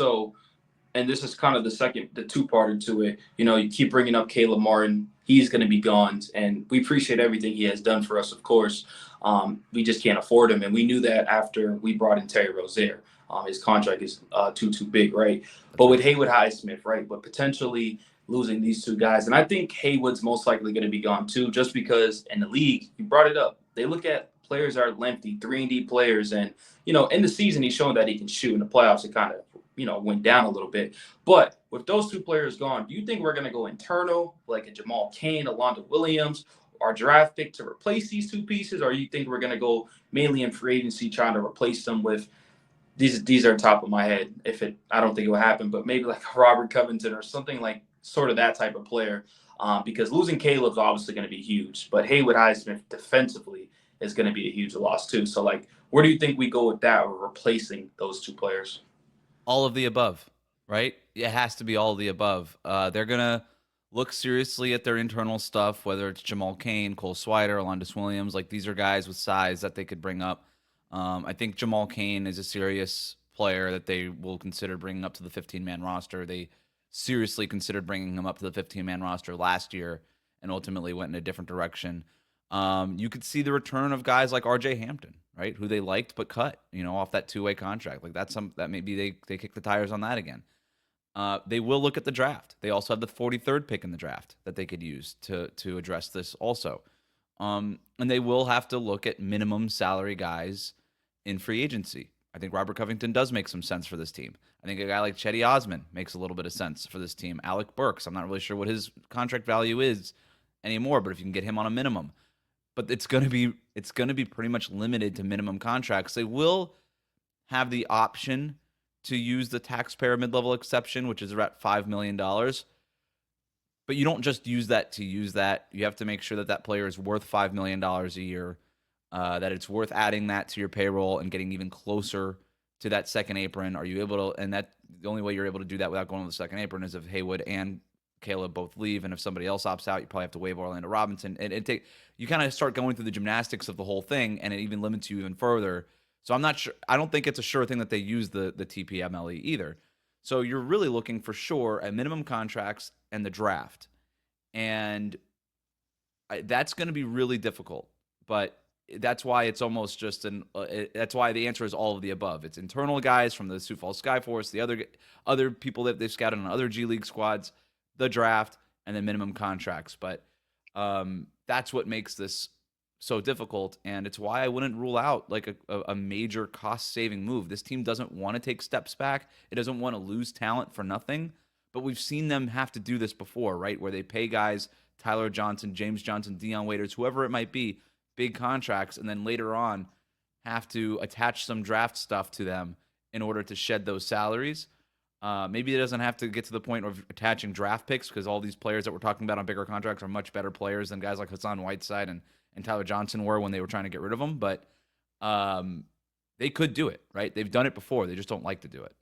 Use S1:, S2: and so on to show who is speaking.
S1: So, and this is kind of the two-parter to it. You keep bringing up Caleb Martin. He's going to be gone, and we appreciate everything he has done for us, of course. We just can't afford him, and we knew that after we brought in Terry Rozier. His contract is too big, right?
S2: That's
S1: But
S2: right.
S1: with Haywood Highsmith, right? But potentially losing these two guys, and I think Haywood's most likely going to be gone too, just because in the league, you brought it up. They look at players that are lengthy, 3-and-D players, and in the season he's shown that he can shoot. In the playoffs, it kind of went down a little bit. But with those two players gone, do you think we're going to go internal, like a Jamal Cain, Alonzo Williams, our draft pick to replace these two pieces, or you think we're going to go mainly in free agency trying to replace them with these are top of my head. I don't think it will happen, but maybe like Robert Covington or something like sort of that type of player. Because losing Caleb's obviously going to be huge, but Haywood Highsmith defensively is going to be a huge loss too. So like, where do you think we go with that or replacing those two players?
S2: All of the above, right? It has to be all of the above. They're gonna look seriously at their internal stuff, whether it's Jamal Cain, Cole Swider, Alondis Williams. Like these are guys with size that they could bring up. I think Jamal Cain is a serious player that they will consider bringing up to the 15-man roster. They seriously considered bringing him up to the 15-man roster last year and ultimately went in a different direction. You could see the return of guys like R.J. Hampton, right, who they liked but cut, off that two-way contract. Like that's some that maybe they kick the tires on that again. They will look at the draft. They also have the 43rd pick in the draft that they could use to address this also. And they will have to look at minimum salary guys in free agency. I think Robert Covington does make some sense for this team. I think a guy like Chetty Osman makes a little bit of sense for this team. Alec Burks, I'm not really sure what his contract value is anymore, but if you can get him on a minimum, but it's going to be pretty much limited to minimum contracts. They will have the option to use the taxpayer mid-level exception, which is at $5 million. But you don't just use that to use that. You have to make sure that that player is worth $5 million a year, that it's worth adding that to your payroll and getting even closer to that second apron. Are you able to? And that the only way you're able to do that without going to the second apron is if Haywood and Caleb both leave, and if somebody else opts out, you probably have to waive Orlando Robinson. And you kind of start going through the gymnastics of the whole thing, and it even limits you even further. So I'm not sure. I don't think it's a sure thing that they use the TPMLE either. So you're really looking for sure at minimum contracts and the draft, and that's going to be really difficult. But that's why it's almost just that's why the answer is all of the above. It's internal guys from the Sioux Falls Skyforce, the other people that they've scouted on other G League squads, the draft, and then minimum contracts. But that's what makes this so difficult, and it's why I wouldn't rule out like a major cost saving move. This team doesn't want to take steps back. It doesn't want to lose talent for nothing. But we've seen them have to do this before, right? Where they pay guys, Tyler Johnson, James Johnson, Dion Waiters, whoever it might be, big contracts, and then later on have to attach some draft stuff to them in order to shed those salaries. Maybe it doesn't have to get to the point of attaching draft picks because all these players that we're talking about on bigger contracts are much better players than guys like Hassan Whiteside and Tyler Johnson were when they were trying to get rid of them. But they could do it, right? They've done it before. They just don't like to do it.